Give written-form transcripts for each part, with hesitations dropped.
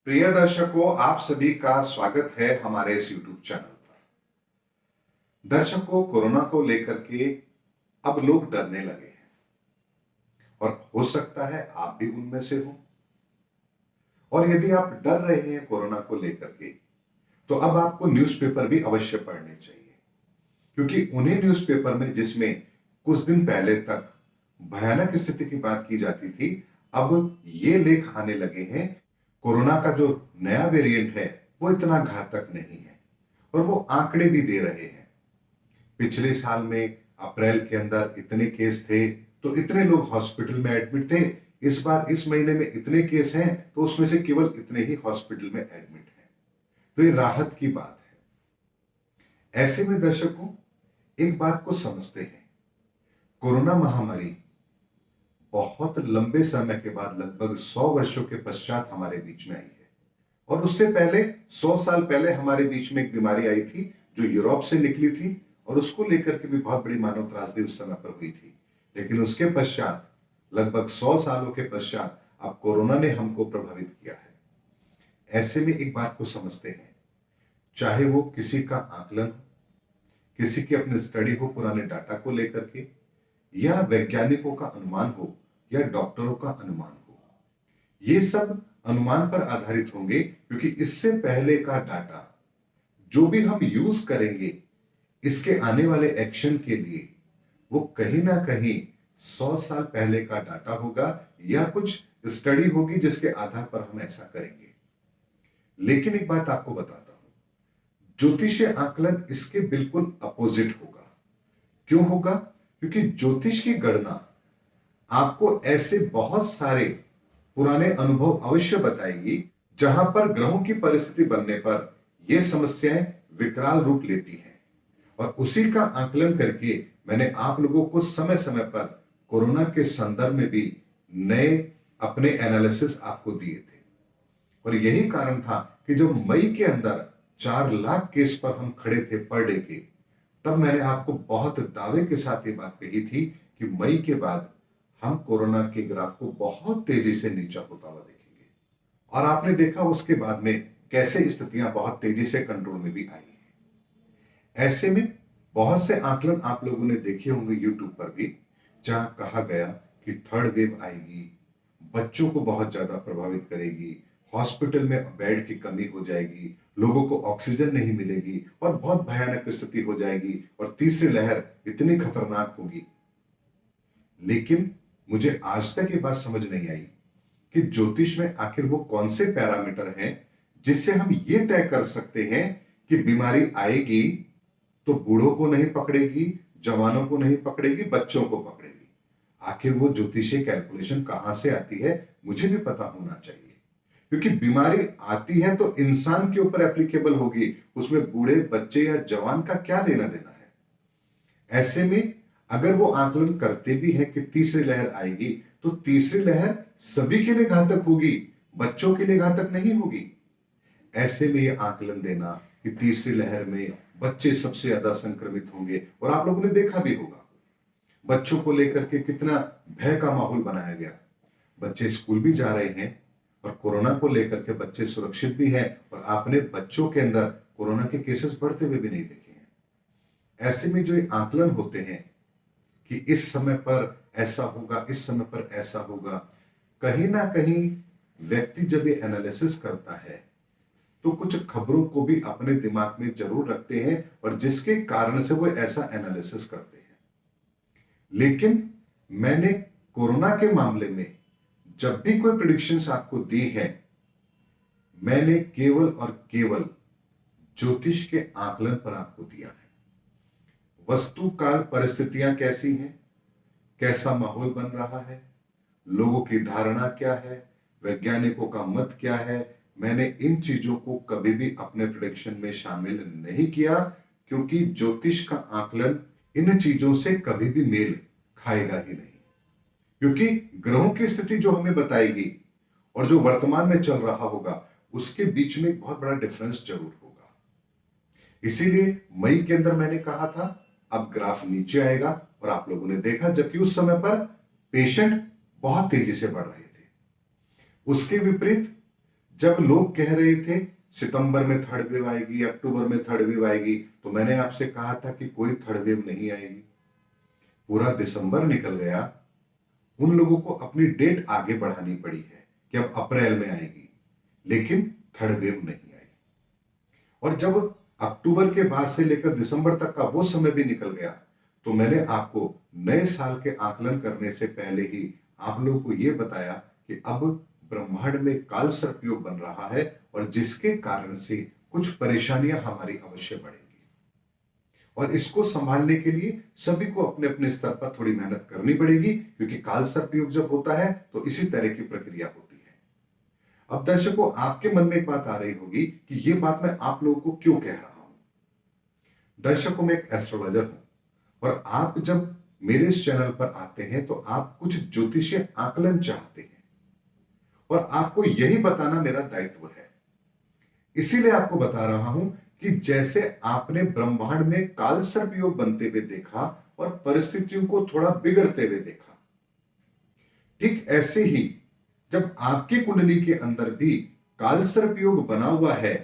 प्रिय दर्शकों, आप सभी का स्वागत है हमारे इस YouTube चैनल पर। दर्शकों, कोरोना को लेकर के अब लोग डरने लगे हैं और हो सकता है आप भी उनमें से हो। और यदि आप डर रहे हैं कोरोना को लेकर के, तो अब आपको न्यूज़पेपर भी अवश्य पढ़ने चाहिए, क्योंकि उन्हीं न्यूज़पेपर में जिसमें कुछ दिन पहले तक भयानक स्थिति की बात की जाती थी, अब ये लेख आने लगे हैं कोरोना का जो नया वेरिएंट है वो इतना घातक नहीं है। और वो आंकड़े भी दे रहे हैं। पिछले साल में अप्रैल के अंदर इतने केस थे तो इतने लोग हॉस्पिटल में एडमिट थे। इस बार इस महीने में इतने केस हैं तो उसमें से केवल इतने ही हॉस्पिटल में एडमिट हैं। तो ये राहत की बात है। ऐसे में दर्शकों, एक बात को समझते हैं, कोरोना महामारी बहुत लंबे समय के बाद लगभग 100 वर्षों के पश्चात हमारे बीच में आई है। और उससे पहले 100 साल पहले हमारे बीच में एक बीमारी आई थी जो यूरोप से निकली थी और उसको लेकर के भी बहुत बड़ी मानव त्रासदी उस समय पर हुई थी। लेकिन उसके पश्चात लगभग 100 सालों के पश्चात अब कोरोना ने हमको प्रभावित किया है। ऐसे में एक बात को समझते हैं, चाहे वो किसी का आकलन, किसी की अपनी स्टडी हो पुराने डाटा को लेकर के, या वैज्ञानिकों का अनुमान हो या डॉक्टरों का अनुमान हो, ये सब अनुमान पर आधारित होंगे, क्योंकि इससे पहले का डाटा जो भी हम यूज करेंगे इसके आने वाले एक्शन के लिए वो कहीं ना कहीं 100 साल पहले का डाटा होगा या कुछ स्टडी होगी जिसके आधार पर हम ऐसा करेंगे। लेकिन एक बात आपको बताता हूं, ज्योतिषीय आकलन इसके बिल्कुल अपोजिट होगा। क्यों होगा? क्योंकि ज्योतिष की गणना आपको ऐसे बहुत सारे पुराने अनुभव अवश्य बताएगी जहां पर ग्रहों की परिस्थिति बनने पर यह समस्याएं विकराल रूप लेती हैं। और उसी का आकलन करके मैंने आप लोगों को समय समय पर कोरोना के संदर्भ में भी नए अपने एनालिसिस आपको दिए थे। और यही कारण था कि जब मई के अंदर 4 लाख केस पर हम खड़े थे पर डे के, तब मैंने आपको बहुत दावे के साथ ये बात कही थी कि मई के बाद हम कोरोना के ग्राफ को बहुत तेजी से नीचा होता हुआ देखेंगे। और आपने देखा उसके बाद में कैसे स्थितियां बहुत तेजी से कंट्रोल में भी आई हैं। ऐसे में बहुत से आकलन आप लोगों ने देखे होंगे यूट्यूब पर भी, जहां कहा गया कि थर्ड वेव आएगी, बच्चों को बहुत ज्यादा प्रभावित करेगी, हॉस्पिटल में बेड की कमी हो जाएगी, लोगों को ऑक्सीजन नहीं मिलेगी और बहुत भयानक स्थिति हो जाएगी और तीसरी लहर इतनी खतरनाक होगी। लेकिन मुझे आज तक ये बात समझ नहीं आई कि ज्योतिष में आखिर वो कौन से पैरामीटर हैं जिससे हम ये तय कर सकते हैं कि बीमारी आएगी तो बूढ़ों को नहीं पकड़ेगी, जवानों को नहीं पकड़ेगी, बच्चों को पकड़ेगी। आखिर वो ज्योतिषीय कैलकुलेशन कहां से आती है, मुझे भी पता होना चाहिए। क्योंकि बीमारी आती है तो इंसान के ऊपर एप्लीकेबल होगी, उसमें बूढ़े, बच्चे या जवान का क्या लेना देना है। ऐसे में अगर वो आकलन करते भी हैं कि तीसरी लहर आएगी, तो तीसरी लहर सभी के लिए घातक होगी, बच्चों के लिए घातक नहीं होगी। ऐसे में ये आकलन देना कि तीसरी लहर में बच्चे सबसे ज्यादा संक्रमित होंगे, और आप लोगों ने देखा भी होगा बच्चों को लेकर के कितना भय का माहौल बनाया गया। बच्चे स्कूल भी जा रहे हैं और कोरोना को लेकर के बच्चे सुरक्षित भी हैं, और आपने बच्चों के अंदर कोरोना के केसेस बढ़ते हुए भी नहीं देखे हैं। ऐसे में जो ये आकलन होते हैं कि इस समय पर ऐसा होगा, इस समय पर ऐसा होगा, कहीं ना कहीं व्यक्ति जब ये एनालिसिस करता है तो कुछ खबरों को भी अपने दिमाग में जरूर रखते हैं और जिसके कारण से वो ऐसा एनालिसिस करते हैं। लेकिन मैंने कोरोना के मामले में जब भी कोई प्रेडिक्शंस आपको दी है, मैंने केवल और केवल ज्योतिष के आकलन पर आपको दिया है। वस्तु काल परिस्थितियां कैसी हैं, कैसा माहौल बन रहा है, लोगों की धारणा क्या है, वैज्ञानिकों का मत क्या है, मैंने इन चीजों को कभी भी अपने प्रेडिक्शन में शामिल नहीं किया, क्योंकि ज्योतिष का आकलन इन चीजों से कभी भी मेल खाएगा ही नहीं। क्योंकि ग्रहों की स्थिति जो हमें बताएगी और जो वर्तमान में चल रहा होगा उसके बीच में एक बहुत बड़ा डिफरेंस जरूर होगा। इसीलिए मई के अंदर मैंने कहा था अब ग्राफ नीचे आएगा, और आप लोगों ने देखा, जबकि उस समय पर पेशेंट बहुत तेजी से बढ़ रहे थे। उसके विपरीत जब लोग कह रहे थे सितंबर में थर्ड वेव आएगी, अक्टूबर में थर्ड वेव आएगी, तो मैंने आपसे कहा था कि कोई थर्ड वेव नहीं आएगी। पूरा दिसंबर निकल गया, उन लोगों को अपनी डेट आगे बढ़ानी पड़ी है कि अब अप्रैल में आएगी, लेकिन थर्ड वेव नहीं आई। और जब अक्टूबर के बाद से लेकर दिसंबर तक का वो समय भी निकल गया, तो मैंने आपको नए साल के आकलन करने से पहले ही आप लोगों को यह बताया कि अब ब्रह्मांड में काल सर्पयोग बन रहा है और जिसके कारण से कुछ परेशानियां हमारी अवश्य बढ़ेंगी। और इसको संभालने के लिए सभी को अपने अपने स्तर पर थोड़ी मेहनत करनी पड़ेगी, क्योंकि काल सर्पयोग जब होता है तो इसी तरह की प्रक्रिया होती है। अब दर्शकों, आपके मन में एक बात आ रही होगी कि ये बात मैं आप लोगों को क्यों कह रहा हूं। दर्शकों, मैं एक एस्ट्रोलॉजर हूं और आप जब मेरे इस चैनल पर आते हैं तो आप कुछ ज्योतिषीय आकलन चाहते हैं और आपको यही बताना मेरा दायित्व है। इसीलिए आपको बता रहा हूं कि जैसे आपने ब्रह्मांड में काल सर्पयोग बनते हुए देखा और परिस्थितियों को थोड़ा बिगड़ते हुए देखा, ठीक ऐसे ही जब आपकी कुंडली के अंदर भी काल सर्पयोग बना हुआ है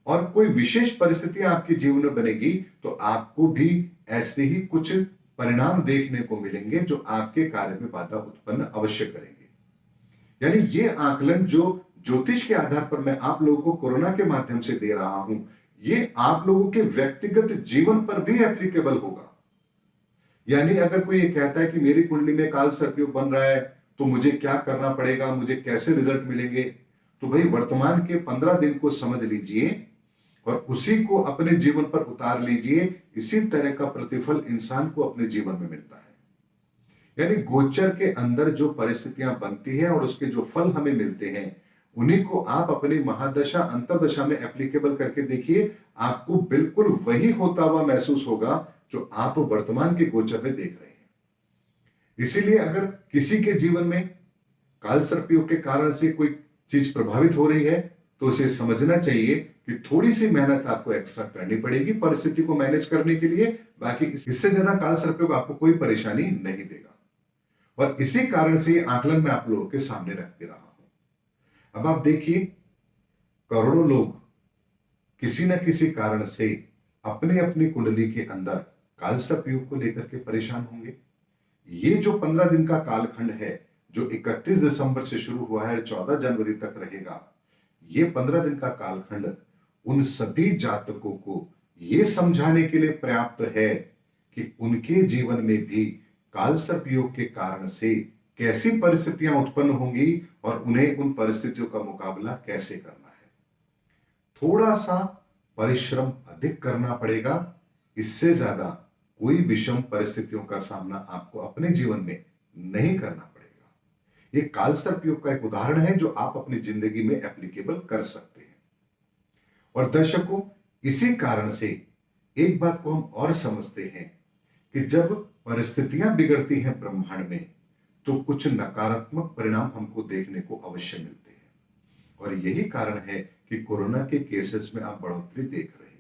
और कोई विशेष परिस्थितियां आपके जीवन में बनेगी, तो आपको भी ऐसे ही कुछ परिणाम देखने को मिलेंगे जो आपके कार्य में बाधा उत्पन्न अवश्य करेंगे। यानी ये आकलन जो ज्योतिष के आधार पर मैं आप लोगों को कोरोना के माध्यम से दे रहा हूं, ये आप लोगों के व्यक्तिगत जीवन पर भी एप्लीकेबल होगा। यानी अगर कोई ये कहता है कि मेरी कुंडली में काल सर्पयोग बन रहा है तो मुझे क्या करना पड़ेगा, मुझे कैसे रिजल्ट मिलेंगे, तो भाई वर्तमान के 15 दिन को समझ लीजिए और उसी को अपने जीवन पर उतार लीजिए। इसी तरह का प्रतिफल इंसान को अपने जीवन में मिलता है। यानी गोचर के अंदर जो परिस्थितियां बनती है और उसके जो फल हमें मिलते हैं, उन्हीं को आप अपनी महादशा अंतरदशा में एप्लीकेबल करके देखिए, आपको बिल्कुल वही होता हुआ महसूस होगा जो आप वर्तमान के गोचर में देख रहे हैं। इसीलिए अगर किसी के जीवन में काल सर्पयोग के कारण से कोई चीज प्रभावित हो रही है तो उसे समझना चाहिए कि थोड़ी सी मेहनत आपको एक्स्ट्रा करनी पड़ेगी परिस्थिति को मैनेज करने के लिए। बाकी इससे ज्यादा काल सर्पयोग आपको कोई परेशानी नहीं देगा और इसी कारण से ये आकलन मैं आप लोगों के सामने रख दे रहा हूं। अब आप देखिए, करोड़ों लोग किसी न किसी कारण से अपने अपनी कुंडली के अंदर काल सर्पयोग को लेकर के परेशान होंगे। ये जो 15 दिन का कालखंड है, जो 31 दिसंबर से शुरू हुआ है 14 जनवरी तक रहेगा, ये 15 दिन का कालखंड उन सभी जातकों को यह समझाने के लिए पर्याप्त है कि उनके जीवन में भी काल सर्पयोग के कारण से कैसी परिस्थितियां उत्पन्न होंगी और उन्हें उन परिस्थितियों का मुकाबला कैसे करना है। थोड़ा सा परिश्रम अधिक करना पड़ेगा, इससे ज्यादा कोई विषम परिस्थितियों का सामना आपको अपने जीवन में नहीं करना पड़ेगा। यह काल सर्पयोग का एक उदाहरण है जो आप अपनी जिंदगी में एप्लीकेबल कर सकते हैं। और दर्शकों, इसी कारण से एक बात को हम और समझते हैं कि जब परिस्थितियां बिगड़ती हैं ब्रह्मांड में, तो कुछ नकारात्मक परिणाम हमको देखने को अवश्य मिलते हैं। और यही कारण है कि कोरोना के केसेस में आप बढ़ोतरी देख रहे हैं।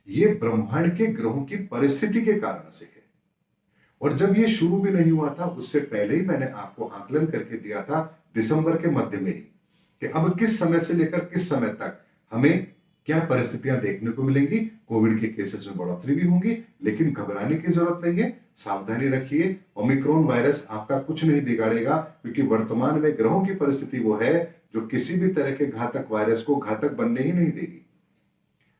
यह ब्रह्मांड के ग्रहों की परिस्थिति के कारण से है। और जब यह शुरू भी नहीं हुआ था, उससे पहले ही मैंने आपको आकलन करके दिया था दिसंबर के मध्य में ही कि अब किस समय से लेकर किस समय तक हमें क्या परिस्थितियां देखने को मिलेंगी। कोविड के केसेस में बढ़ोतरी भी होंगी, लेकिन घबराने की जरूरत नहीं है, सावधानी रखिए। ओमिक्रॉन वायरस आपका कुछ नहीं बिगाड़ेगा, क्योंकि वर्तमान में ग्रहों की परिस्थिति वो है जो किसी भी तरह के घातक वायरस को घातक बनने ही नहीं देगी।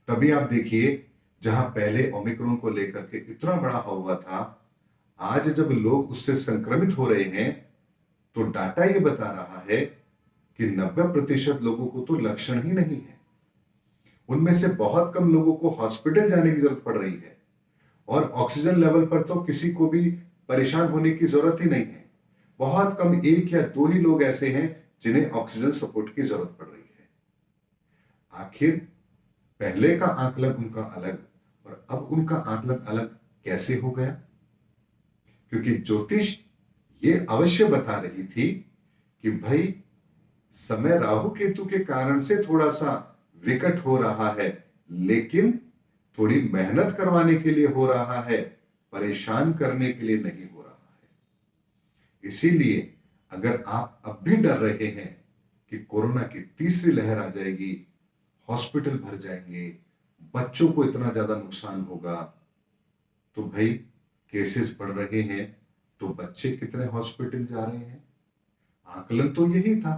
तभी आप देखिए, जहां पहले ओमिक्रॉन को लेकर के इतना बड़ा हुआ था, आज जब लोग उससे संक्रमित हो रहे हैं तो डाटा यह बता रहा है कि 90% लोगों को तो लक्षण ही नहीं है। उनमें से बहुत कम लोगों को हॉस्पिटल जाने की जरूरत पड़ रही है और ऑक्सीजन लेवल पर तो किसी को भी परेशान होने की जरूरत ही नहीं है। बहुत कम 1 या 2 ही लोग ऐसे हैं जिन्हें ऑक्सीजन सपोर्ट की जरूरत पड़ रही है। आखिर पहले का आकलन उनका अलग और अब उनका आकलन अलग कैसे हो गया? क्योंकि ज्योतिष ये अवश्य बता रही थी कि भाई समय राहु केतु के कारण से थोड़ा सा विकट हो रहा है, लेकिन थोड़ी मेहनत करवाने के लिए हो रहा है, परेशान करने के लिए नहीं हो रहा है। इसीलिए अगर आप अब भी डर रहे हैं कि कोरोना की तीसरी लहर आ जाएगी, हॉस्पिटल भर जाएंगे, बच्चों को इतना ज्यादा नुकसान होगा। तो भाई केसेस बढ़ रहे हैं तो बच्चे कितने हॉस्पिटल जा रहे हैं? आकलन तो यही था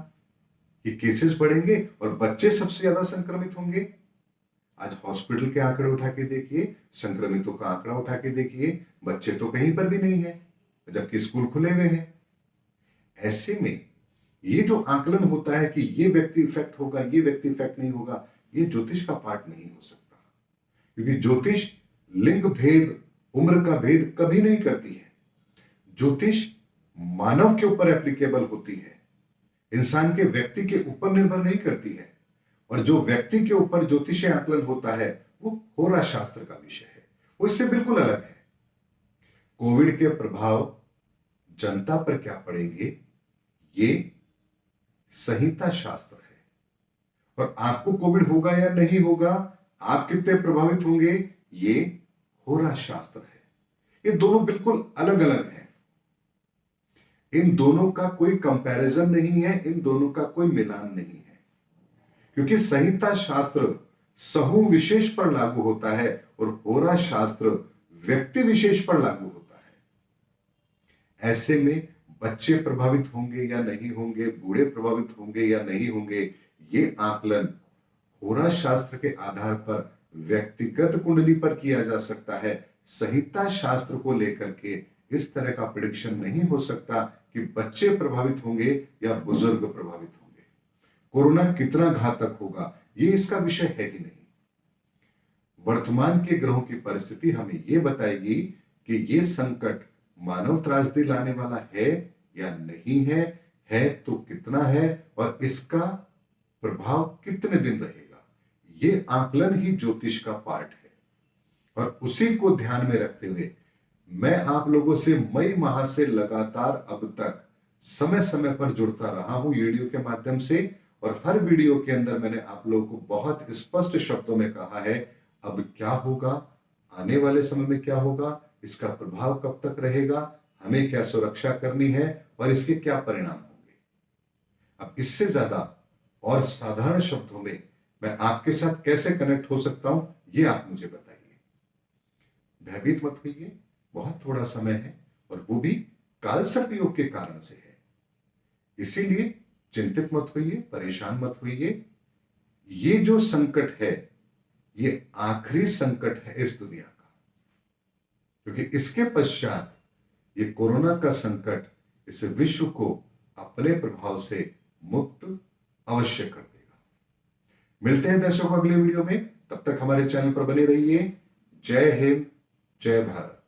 कि केसेस बढ़ेंगे और बच्चे सबसे ज्यादा संक्रमित होंगे। आज हॉस्पिटल के आंकड़े उठा के देखिए, संक्रमितों का आंकड़ा उठा के देखिए, बच्चे तो कहीं पर भी नहीं है, जबकि स्कूल खुले हुए हैं। ऐसे में ये जो आकलन होता है कि ये व्यक्ति इफेक्ट होगा, ये व्यक्ति इफेक्ट नहीं होगा, ये ज्योतिष का पार्ट नहीं हो सकता, क्योंकि ज्योतिष लिंग भेद, उम्र का भेद कभी नहीं करती है। ज्योतिष मानव के ऊपर एप्लीकेबल होती है, इंसान के व्यक्ति के ऊपर निर्भर नहीं करती है। और जो व्यक्ति के ऊपर ज्योतिषीय आकलन होता है वो होरा शास्त्र का विषय है, वो इससे बिल्कुल अलग है। कोविड के प्रभाव जनता पर क्या पड़ेंगे, ये संहिता शास्त्र है। और आपको कोविड होगा या नहीं होगा, आप कितने प्रभावित होंगे, ये होरा शास्त्र है। ये दोनों बिल्कुल अलग अलग हैं। इन दोनों का कोई कंपैरिजन नहीं है, इन दोनों का कोई मिलान नहीं है, क्योंकि संहिता शास्त्र समूह विशेष पर लागू होता है और होरा शास्त्र व्यक्ति विशेष पर लागू होता है। ऐसे में बच्चे प्रभावित होंगे या नहीं होंगे, बूढ़े प्रभावित होंगे या नहीं होंगे, ये आकलन होरा शास्त्र के आधार पर व्यक्तिगत कुंडली पर किया जा सकता है। संहिता शास्त्र को लेकर के इस तरह का प्रेडिक्शन नहीं हो सकता कि बच्चे प्रभावित होंगे या बुजुर्ग प्रभावित होंगे। कोरोना कितना घातक होगा, ये इसका विषय है ही नहीं। वर्तमान के ग्रहों की परिस्थिति हमें यह बताएगी कि यह संकट मानव त्रासदी लाने वाला है या नहीं है तो कितना है और इसका प्रभाव कितने दिन रहेगा। यह आकलन ही ज्योतिष का पार्ट है। और उसी को ध्यान में रखते हुए मैं आप लोगों से मई माह से लगातार अब तक समय समय पर जुड़ता रहा हूं वीडियो के माध्यम से, और हर वीडियो के अंदर मैंने आप लोगों को बहुत स्पष्ट शब्दों में कहा है अब क्या होगा, आने वाले समय में क्या होगा, इसका प्रभाव कब तक रहेगा, हमें क्या सुरक्षा करनी है और इसके क्या परिणाम होंगे। अब इससे ज्यादा और साधारण शब्दों में मैं आपके साथ कैसे कनेक्ट हो सकता हूं, ये आप मुझे बताइए। भयभीत मत होइए, बहुत थोड़ा समय है और वो भी कालसर्प योग के कारण से है, इसीलिए चिंतित मत होइए, परेशान मत होइए। ये जो संकट है ये आखिरी संकट है इस दुनिया का, क्योंकि इसके पश्चात ये कोरोना का संकट इस विश्व को अपने प्रभाव से मुक्त अवश्य कर देगा। मिलते हैं दर्शकों अगले वीडियो में, तब तक हमारे चैनल पर बने रहिए। जय हिंद, जय भारत।